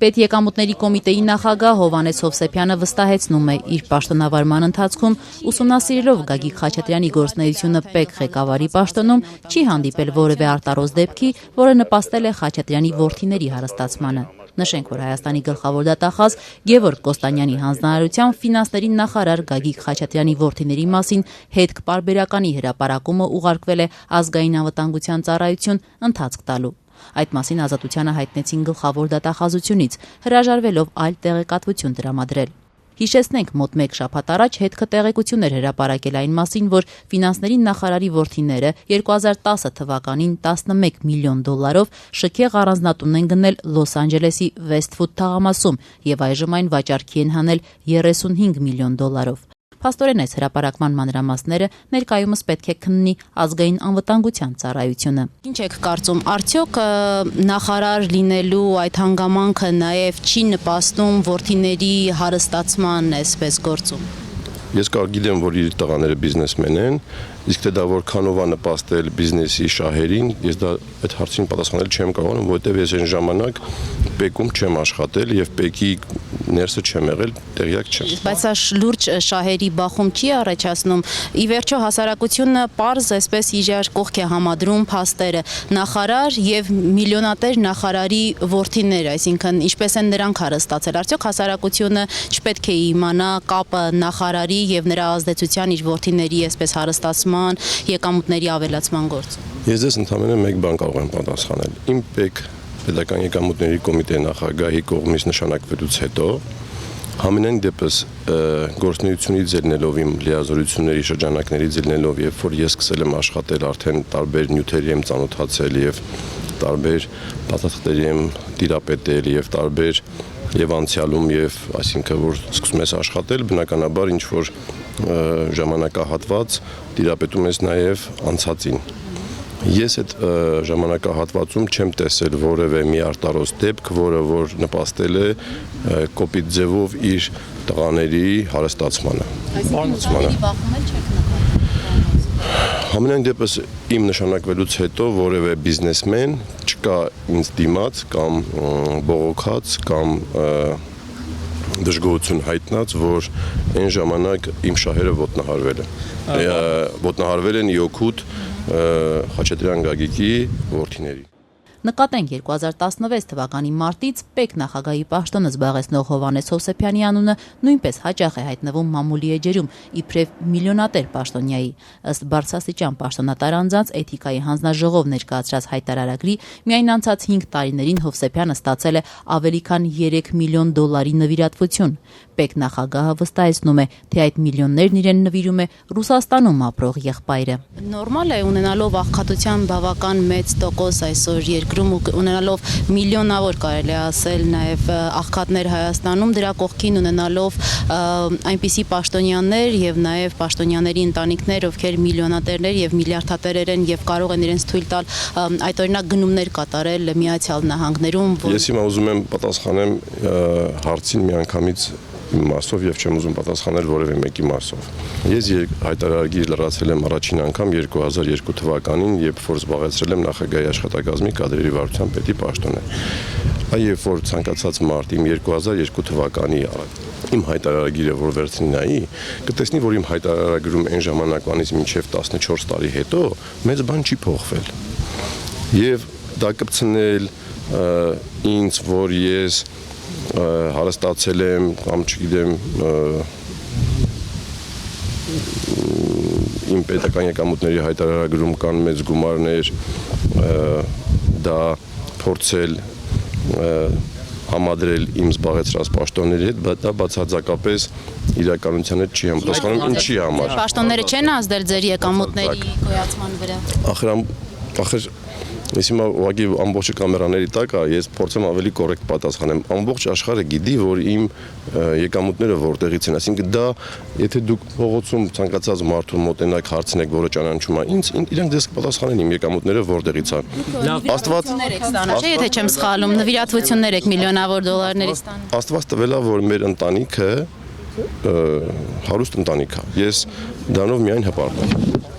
Պետեկամուտների կոմիտեի նախագահ Հովհաննես Հովսեփյանը վստահեցնում է, իր պաշտոնավարման ընթացքում ուսումնասիրելով Գագիկ Խաչատրյանի գործունեությունը ՊԵԿ ղեկավարի պաշտոնում չի հանդիպել որևէ արտարոց դեպքի, որը նպաստել է Խաչատրյանի որդիների հարստացմանը։ Նշենք, որ Հայաստանի գլխավոր դատախազ Գևորգ Կոստանյանի հանձնարարությամբ ֆինանսների նախարար Գագիկ Խաչատրյանի որդիների մասին հետք պարբերականի հրապարակումը ուղարկվել է Ազգային անվտանգության ծառայություն ընթացք տալու։ Այդ մասին Ազատությանը հայտնեցին գլխավոր դատախազությունից, հրաժարվելով այլ տեղեկատվություն տրամադրել։ Հիշեցնենք, մոտ մեկ շաբաթ առաջ հետքը տեղեկություն էր հրապարակել այն մասին, որ ֆինանսների նախարարի որդիները 2010 թվականին 11 միլիոն դոլարով շքեղ առանձնատուն են գնել Լոս Անջելեսի Վեսթվուդ թաղամասում եւ այժմ այն վաճառքի են հանել 35 միլիոն դոլարով։ Փաստորեն այս հրապարակման մանրամասները ներկայումս պետք է քննի Ազգային անվտանգության ծառայությունը։ Ինչ եք կարծում, արդյոք նախարար լինելու այդ հանգամանքը նաև չի նպաստում որդիների հարստացման այսպես գործում։ Ես գիտեմ, որ իր տղաները բիզնեսմեն են, իսկ թե դա որքանով է նպաստել բիզնեսի շահերին, ես դա այդ հարցին պատասխանել չեմ կարողանում, որովհետև ես այն ժամանակ ՊԵԿ-ում չեմ աշխատել եւ ՊԵԿ-ի ներսը չեմ եղել, տեղյակ չեմ։ Բայց սա լուրջ շահերի բախում չի առաջացնում։ Ի վերջո հասարակությունը պարզ այսպես իրար կողք է համադրում փաստերը, նախարար եւ միլիոնատեր նախարարի որդիներ, այսինքն ինչպես են նրանք հարստացել։ Արդյոք հասարակությունը չպետք է իմանա կապը նախարարի եւ նրա ազդեցության իր որդիների այսպես հարստացման, եկամուտների ավելացման գործում։ Ես դες ընդհանրապես մեկ բան կարող եմ պատասխանել։ Իմ ՊԵԿ Պետական եկամուտների կոմիտեի նախագահի կողմից նշանակվելուց հետո համենայն դեպս գործունեությունից ելնելով իմ լիազորությունների շրջանակներից ելնելով, երբ որ ես սկսել եմ աշխատել, արդեն տարբեր նյութերի եմ ծանոթացել եւ տարբեր փաստաթղթերի եմ տիրապետել եւ տարբեր եւ անցյալում եւ այսինքն որ սկսում ես աշխատել, բնականաբար ինչ որ ժամանակահատված տիրապետում ես նաեւ անցածին։ Ես այդ ժամանակահատվածում չեմ տեսել որևէ մի արտարոց դեպք, որը որ նպաստել է կոպիտ ձևով իր տղաների հարստացմանը։ Համենայն դեպս իմ նշանակվելուց հետո որևէ բիզնեսմեն չկա ինձ դիմաց կամ բողոքած կամ դժգոհություն հայտնած, որ այն ժամանակ իմ շահերը ոտնահարվել են իօգուտ Խաչատրյան Գագիկի որդիների։ Նկատենք 2016 թվականի մարտից ՊԵԿ նախագահի պաշտոնը զբաղեցնող Հովհաննես Հովսեփյանի անունը նույնպես հաճախ է հայտնվում մամուլի էջերում իբրև միլիոնատեր պաշտոնյայի։ Ըստ բարձրաստիճան պաշտոնատար անձանց էթիկայի հանձնաժողով ներկայացրած հայտարարագրի միայն անցած 5 տարիներին Հովսեփյանը ստացել է ավելի քան 3 միլիոն դոլարի նվիրատվություն։ ՊԵԿ նախագահը վստահեցնում է, թե այդ միլիոններն իրեն նվիրում է Ռուսաստանում ապրող եղբայրը։ Նորմալ է ունենալով աղքատության բավական մեծ տոկոս այսօր երկրում ունենալով միլիոնավոր կարելի ասել նաև աղքատներ Հայաստանում, դրա կողքին ունենալով այնպիսի պաշտոնյաներ եւ նաև պաշտոնյաների ընտանիքներ, ովքեր միլիոնատերներ եւ միլիարդատերեր են եւ կարող են իրենց թույլ տալ այդ օրինակ գնումներ կատարել Միացյալ Նահանգներում։ Ես հիմա ուզում եմ պատասխանեմ հարցին միանգամից մասով եւ չեմ ուզում պատասխանել որևէ մեկի մասով։ Ես հայտարարագիր լրացել եմ առաջին անգամ 2002 թվականին, երբ որ զբաղեցրել եմ նախագահի աշխատակազմի կադրերի վարչության պետի պաշտոնը։ Երբ որ ցանկացած մարդ իմ 2002 թվականի իմ հայտարարագիրը որ վերցնի նայի, կտեսնի, որ իմ հայտարարագրում այն ժամանակվանից մինչև 14 տարի հետո մեծ բան չի փոխվել։ Եվ դա կպցնել ինձ, որ ես հարստացել եմ կամ չգիտեմ իմ պետական եկամուտների հայտարարագրում կան մեծ գումարներ, դա փորձել համադրել իմ զբաղեցրած պաշտոնների հետ, բայց դա բացարձակապես իրականության հետ չի համապատասխանում, ինչի համար։ Պաշտոնները չեն ազդել ձեր եկամուտների գոյացման վրա։ Ախր ես հիմա ուղղակի ամբողջ կամերաների տակ ես փորձեմ ավելի կոռեկտ պատասխանեմ։ Ամբողջ աշխարհը գիտի, որ իմ եկամուտները որտեղից են, այսինքն դա եթե դուք փողոցում ցանկացած մարդու մոտենաք հարցնեք, որը ճանաչում է ինձ, իրենք դες կպատասխանեն իմ եկամուտները որտեղից են։ Աստված չէ, եթե չեմ սխալում, նվիրատվություններ եք միլիոնավոր դոլարների ստանում։ Աստված տվել է, որ մեր ընտանիքը հարուստ ընտանիք է։ Ես դրանով միայն հպարտ եմ։